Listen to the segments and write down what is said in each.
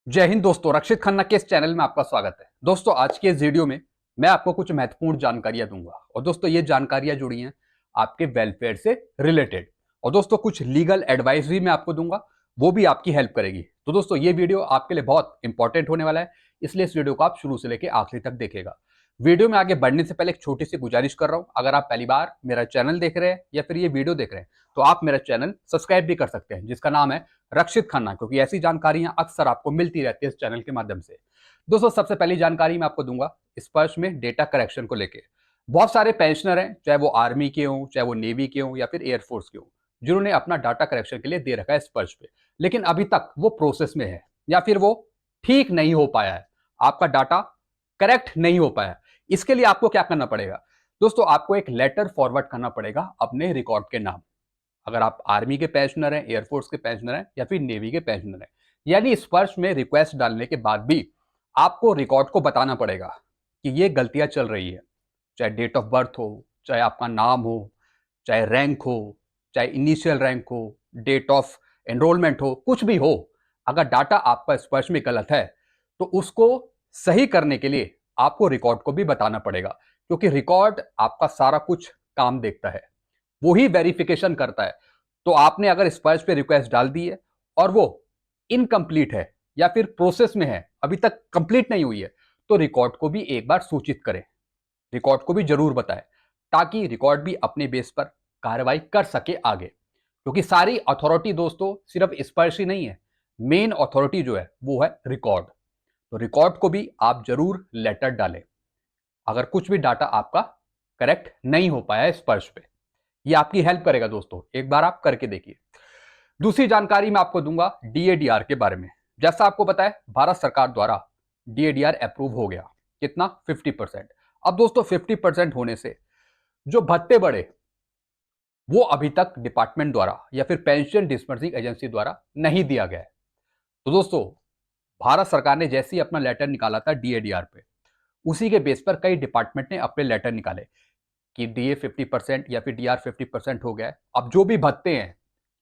जय हिंद दोस्तों, रक्षित खन्ना के इस चैनल में आपका स्वागत है। दोस्तों, आज के इस वीडियो में मैं आपको कुछ महत्वपूर्ण जानकारियां दूंगा और दोस्तों ये जानकारियां जुड़ी हैं आपके वेलफेयर से रिलेटेड। और दोस्तों कुछ लीगल एडवाइस भी मैं आपको दूंगा, वो भी आपकी हेल्प करेगी। तो दोस्तों ये वीडियो आपके लिए बहुत इंपॉर्टेंट होने वाला है, इसलिए इस वीडियो को आप शुरू से लेकर आखिरी तक देखेगा। वीडियो में आगे बढ़ने से पहले एक छोटी सी गुजारिश कर रहा हूं, अगर आप पहली बार मेरा चैनल देख रहे हैं या फिर ये वीडियो देख रहे हैं तो आप मेरा चैनल सब्सक्राइब भी कर सकते हैं, जिसका नाम है रक्षित खन्ना, क्योंकि ऐसी जानकारियां अक्सर आपको मिलती रहती है इस चैनल के माध्यम से। दोस्तों सबसे पहली जानकारी मैं आपको दूंगा स्पर्श में डेटा करेक्शन को लेकर। बहुत सारे पेंशनर हैं, चाहे वो आर्मी के हों, चाहे वो नेवी के हों या फिर एयरफोर्स के हों, जिन्होंने अपना डाटा करेक्शन के लिए दे रखा है स्पर्श पे, लेकिन अभी तक वो प्रोसेस में है या फिर वो ठीक नहीं हो पाया है, आपका डाटा करेक्ट नहीं हो पाया। इसके लिए आपको क्या करना पड़ेगा दोस्तों, आपको एक लेटर फॉरवर्ड करना पड़ेगा अपने रिकॉर्ड के नाम। अगर आप आर्मी के पेंशनर हैं, एयरफोर्स के पेंशनर हैं या फिर नेवी के पेंशनर हैं, यानी स्पर्श में रिक्वेस्ट डालने के बाद भी आपको रिकॉर्ड को बताना पड़ेगा कि ये गलतियां चल रही है। चाहे डेट ऑफ बर्थ हो, चाहे आपका नाम हो, चाहे रैंक हो, चाहे इनिशियल रैंक हो, डेट ऑफ एनरोलमेंट हो, कुछ भी हो, अगर डाटा आपका स्पर्श में गलत है तो उसको सही करने के लिए आपको रिकॉर्ड को भी बताना पड़ेगा, क्योंकि रिकॉर्ड आपका सारा कुछ काम देखता है, वो ही वेरिफिकेशन करता है। तो आपने अगर स्पर्श पे रिक्वेस्ट डाल दी है और वो इनकम्प्लीट है या फिर प्रोसेस में है, अभी तक कंप्लीट नहीं हुई है, तो रिकॉर्ड को भी एक बार सूचित करें, रिकॉर्ड को भी जरूर बताएं, ताकि रिकॉर्ड भी अपने बेस पर कार्रवाई कर सके आगे। क्योंकि सारी अथॉरिटी दोस्तों सिर्फ स्पर्श ही नहीं है, मेन अथॉरिटी जो है वो है रिकॉर्ड। तो रिकॉर्ड को भी आप जरूर लेटर डालें अगर कुछ भी डाटा आपका करेक्ट नहीं हो पाया है स्पर्श पे। ये आपकी हेल्प करेगा दोस्तों, एक बार आप करके देखिए। दूसरी जानकारी मैं आपको दूंगा डीएडीआर के बारे में। जैसा आपको पता है भारत सरकार द्वारा डीएडीआर अप्रूव हो गया, कितना 50%। अब दोस्तों 50% होने से जो भत्ते बढ़े वो अभी तक डिपार्टमेंट द्वारा या फिर पेंशन डिस्बर्सिंग एजेंसी द्वारा नहीं दिया गया है। तो दोस्तों भारत सरकार ने जैसे ही अपना लेटर निकाला था डीएडीआर पे, उसी के बेस पर कई डिपार्टमेंट ने अपने लेटर निकाले कि डीए 50% या फिर डीआर 50% हो गया है। अब जो भी भत्ते हैं,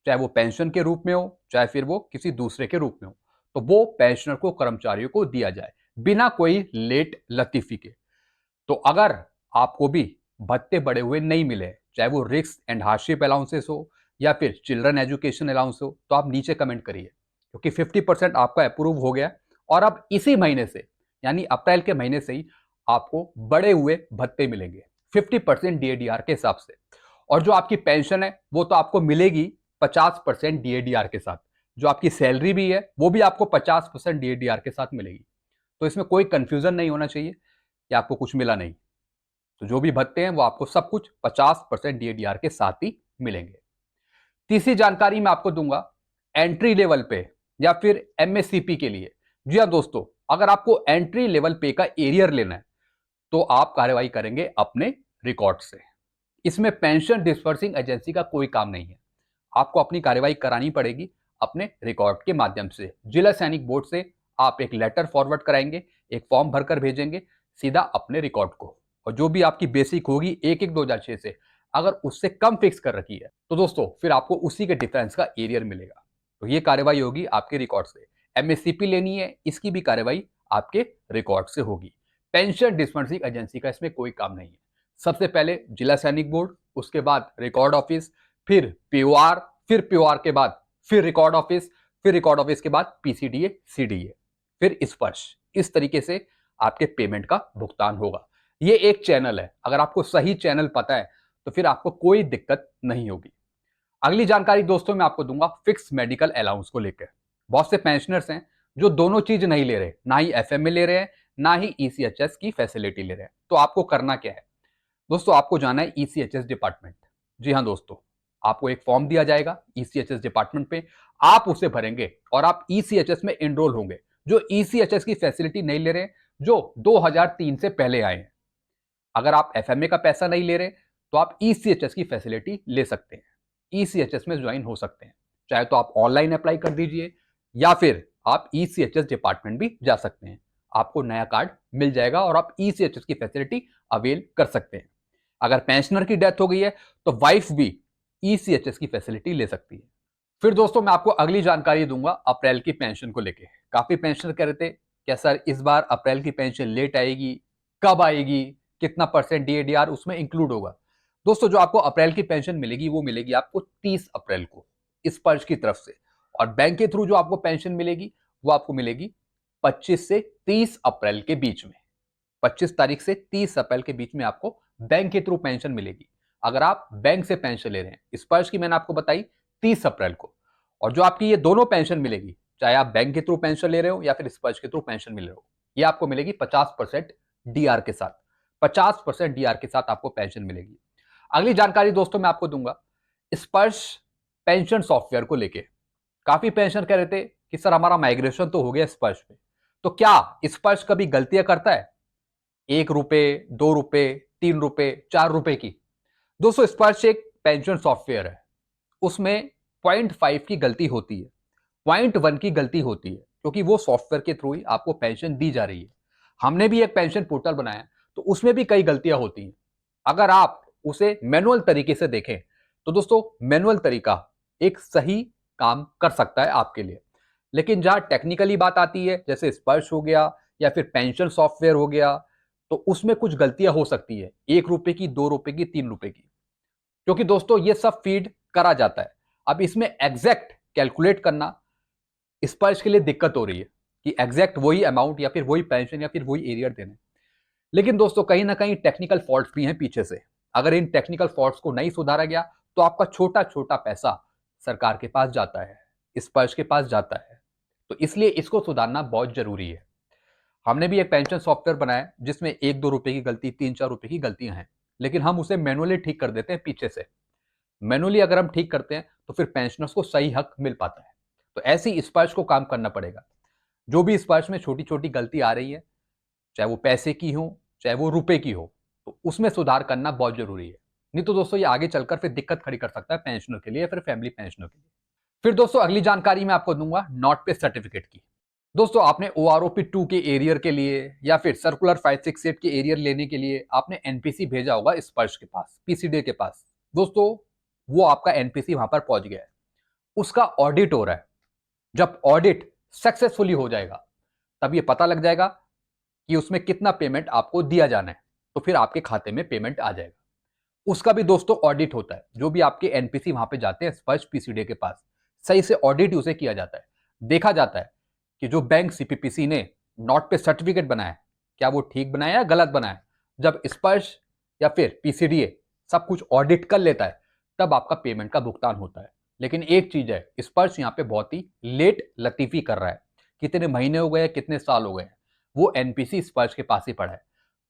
चाहे वो पेंशन के रूप में हो, चाहे फिर वो किसी दूसरे के रूप में हो, तो वो पेंशनर को, कर्मचारियों को दिया जाए बिना कोई लेट लतीफी के। तो अगर आपको भी भत्ते बढ़े हुए नहीं मिले, चाहे वो रिस्क एंड हार्डशिप अलाउंसेस हो या फिर चिल्ड्रन एजुकेशन अलाउंस हो, तो आप नीचे कमेंट करिए, क्योंकि 50% आपका अप्रूव हो गया और अब इसी महीने से यानी अप्रैल के महीने से ही आपको बढ़े हुए भत्ते मिलेंगे 50% डीएडीआर के हिसाब से। और जो आपकी पेंशन है वो तो आपको मिलेगी 50% डीएडीआर के साथ। जो आपकी सैलरी भी है वो भी आपको 50% डीएडीआर के साथ मिलेगी। तो इसमें कोई कंफ्यूजन नहीं होना चाहिए कि आपको कुछ मिला नहीं। तो जो भी भत्ते हैं वो आपको सब कुछ 50% डीएडीआर के साथ ही मिलेंगे। तीसरी जानकारी मैं आपको दूंगा एंट्री लेवल पे या फिर एमएससीपी के लिए। जी हाँ दोस्तों, अगर आपको एंट्री लेवल पे का एरियर लेना है तो आप कार्रवाई करेंगे अपने रिकॉर्ड से। इसमें पेंशन डिस्बर्सिंग एजेंसी का कोई काम नहीं है, आपको अपनी कार्रवाई करानी पड़ेगी अपने रिकॉर्ड के माध्यम से। जिला सैनिक बोर्ड से आप एक लेटर फॉरवर्ड कराएंगे, एक फॉर्म भरकर भेजेंगे सीधा अपने रिकॉर्ड को। और जो भी आपकी बेसिक होगी 1/1/2006 से, अगर उससे कम फिक्स कर रखी है तो दोस्तों फिर आपको उसी के डिफरेंस का एरियर मिलेगा। तो ये कार्रवाई होगी आपके रिकॉर्ड से। एमएससीपी लेनी है, इसकी भी कार्रवाई आपके रिकॉर्ड से होगी। पेंशन डिस्बर्सिंग एजेंसी का इसमें कोई काम नहीं है। सबसे पहले जिला सैनिक बोर्ड, उसके बाद रिकॉर्ड ऑफिस, फिर पीओआर, फिर पीओआर के बाद फिर रिकॉर्ड ऑफिस, फिर रिकॉर्ड ऑफिस के बाद पीसीडीए, सीडीए, फिर स्पर्श। इस तरीके से आपके पेमेंट का भुगतान होगा। ये एक चैनल है, अगर आपको सही चैनल पता है तो फिर आपको कोई दिक्कत नहीं होगी। अगली जानकारी दोस्तों मैं आपको दूंगा फिक्स मेडिकल अलाउंस को लेकर। बहुत से पेंशनर्स हैं जो दोनों चीज नहीं ले रहे, ना ही एफएमए ले रहे हैं, ना ही ईसीएचएस की फैसिलिटी ले रहे हैं। तो आपको करना क्या है दोस्तों, आपको जाना है ईसीएचएस डिपार्टमेंट। जी हाँ दोस्तों, आपको एक फॉर्म दिया जाएगा ईसीएचएस डिपार्टमेंट पे, आप उसे भरेंगे और आप ईसीएचएस में एनरोल होंगे। जो ईसीएचएस की फैसिलिटी नहीं ले रहे, जो 2003 से पहले आए हैं, अगर आप एफएमए का पैसा नहीं ले रहे तो आप ईसीएचएस की फैसिलिटी ले सकते हैं, ईसीएचएस में ज्वाइन हो सकते हैं। चाहे तो आप ऑनलाइन अप्लाई कर दीजिए या फिर आप ईसीएचएस डिपार्टमेंट भी जा सकते हैं, आपको नया कार्ड मिल जाएगा और आप ईसीएचएस की फैसिलिटी अवेल कर सकते हैं। अगर पेंशनर की डेथ हो गई है तो वाइफ भी ईसीएचएस की फैसिलिटी ले सकती है। फिर दोस्तों मैं आपको अगली जानकारी दूंगा अप्रैल की पेंशन को लेकर। काफी पेंशनर कह रहे थे क्या सर इस बार अप्रैल की पेंशन लेट आएगी, कब आएगी, कितना परसेंट डीएडीआर उसमें इंक्लूड होगा। दोस्तों जो आपको अप्रैल की पेंशन मिलेगी वो मिलेगी आपको 30 अप्रैल को स्पर्श की तरफ से, और बैंक के थ्रू जो आपको पेंशन मिलेगी वो आपको मिलेगी 25 से 30 अप्रैल के बीच में। 25 तारीख से 30 अप्रैल के बीच में आपको बैंक के थ्रू पेंशन मिलेगी अगर आप बैंक से पेंशन ले रहे हैं। स्पर्श की मैंने आपको बताई 30 अप्रैल को, और जो आपकी ये दोनों पेंशन मिलेगी, चाहे आप बैंक के थ्रू पेंशन ले रहे हो या फिर स्पर्श के थ्रू पेंशन मिल रहे हो, ये आपको मिलेगी 50% डीआर के साथ। 50% डीआर के साथ आपको पेंशन मिलेगी। अगली जानकारी दोस्तों मैं आपको दूंगा स्पर्श पेंशन सॉफ्टवेयर को लेके। काफी पेंशन कह रहे थे कि सर हमारा माइग्रेशन तो हो गया स्पर्श पे, तो क्या स्पर्श कभी गलतियां करता है 1 रुपए, 2 रुपए, 3 रुपए, 4 रुपए की? दोस्तों स्पर्श एक पेंशन सॉफ्टवेयर है, उसमें 0.5 की गलती होती है, 0.1 की गलती होती है, क्योंकि वो सॉफ्टवेयर के थ्रू ही आपको पेंशन दी जा रही है। हमने भी एक पेंशन पोर्टल बनाया तो उसमें भी कई गलतियां होती हैं। अगर आप उसे मैनुअल तरीके से देखें तो दोस्तों मैनुअल तरीका एक सही काम कर सकता है आपके लिए, लेकिन जहां टेक्निकली बात आती है जैसे स्पर्श हो गया या फिर पेंशन सॉफ्टवेयर हो गया, तो उसमें कुछ गलतियां हो सकती है 1 रुपए की, 2 रुपए की, 3 रुपए की, क्योंकि दोस्तों ये सब फीड करा जाता है। अब इसमें एग्जैक्ट कैलकुलेट करना स्पर्श के लिए दिक्कत हो रही है कि एग्जैक्ट वही अमाउंट या फिर वही पेंशन या फिर वही एरियर देने। लेकिन दोस्तों कहीं ना कहीं टेक्निकल फॉल्ट्स भी हैं पीछे से। अगर इन टेक्निकल फॉल्ट्स को नहीं सुधारा गया तो आपका छोटा छोटा पैसा सरकार के पास जाता है, स्पर्श के पास जाता है, तो इसलिए इसको सुधारना बहुत जरूरी है। हमने भी एक पेंशन सॉफ्टवेयर बनाया जिसमें 1-2 रुपए की गलती, 3-4 रुपए की गलतियां हैं, लेकिन हम उसे मैनुअली ठीक कर देते हैं पीछे से। मैनुअली अगर हम ठीक करते हैं तो फिर पेंशनर्स को सही हक मिल पाता है। तो ऐसे ही स्पर्श को काम करना पड़ेगा। जो भी स्पर्श में छोटी छोटी गलती आ रही है, चाहे वो पैसे की हो चाहे वो रुपए की हो, तो उसमें सुधार करना बहुत जरूरी है। नहीं तो दोस्तों ये आगे चलकर फिर दिक्कत खड़ी कर सकता है पेंशनर के लिए या फिर फैमिली पेंशनर के लिए। फिर दोस्तों अगली जानकारी मैं आपको दूंगा नॉट पे सर्टिफिकेट की। दोस्तों आपने OROP 2 के एरियर के लिए या फिर सर्कुलर 568 के एरियर लेने के लिए आपने एनपीसी भेजा होगा स्पर्श के पास, पीसीडी के पास। दोस्तों वो आपका एनपीसी वहां पर पहुंच गया है, उसका ऑडिट हो रहा है। जब ऑडिट सक्सेसफुली हो जाएगा तब ये पता लग जाएगा कि उसमें कितना पेमेंट आपको दिया जाना है, तो फिर आपके खाते में पेमेंट आ जाएगा। उसका भी दोस्तों ऑडिट होता है। जो भी आपके एनपीसी वहां पे जाते हैं स्पर्श पीसीडी के पास, सही से ऑडिट उसे किया जाता है। देखा जाता है कि जो बैंक सीपीपीसी ने नॉट पे सर्टिफिकेट बनाया क्या वो ठीक बनाया या गलत बनाया। जब स्पर्श या फिर पीसीडीए सब कुछ ऑडिट कर लेता है तब आपका पेमेंट का भुगतान होता है। लेकिन एक चीज है, स्पर्श यहाँ पे बहुत ही लेट लतीफी कर रहा है। कितने महीने हो गए, कितने साल हो गए, वो एनपीसी स्पर्श के पास ही पड़ा है।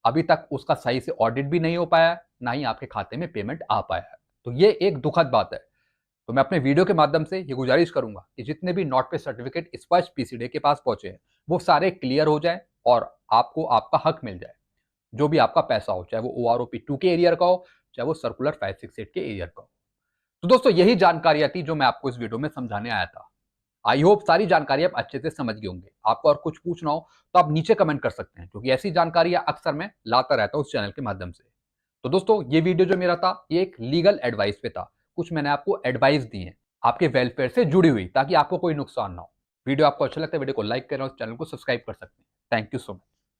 अभी तक उसका सही से ऑडिट भी नहीं हो पाया, ना ही आपके खाते में पेमेंट आ पाया है। तो ये एक दुखद बात है। तो मैं अपने वीडियो के माध्यम से ये गुजारिश करूंगा कि जितने भी नॉट पे सर्टिफिकेट स्पर्श पीसीडी के पास पहुंचे हैं वो सारे क्लियर हो जाए और आपको आपका हक मिल जाए। जो भी आपका पैसा हो, चाहे वो OROP 2 के एरियर का हो चाहे वो सर्कुलर 568 के एरियर का हो। तो दोस्तों यही जानकारियां थी जो मैं आपको इस वीडियो में समझाने आया था। आई होप सारी जानकारी आप अच्छे से समझ गए होंगे। आपको और कुछ पूछना हो तो आप नीचे कमेंट कर सकते हैं, क्योंकि ऐसी जानकारियां अक्सर मैं लाता रहता हूं उस चैनल के माध्यम से। तो दोस्तों ये वीडियो जो मेरा था ये एक लीगल एडवाइस पे था। कुछ मैंने आपको एडवाइस दी है आपके वेलफेयर से जुड़ी हुई, ताकि आपको कोई नुकसान ना हो। वीडियो आपको अच्छा लगता है वीडियो को लाइक करें और चैनल को सब्सक्राइब कर सकते हैं। Thank you so much.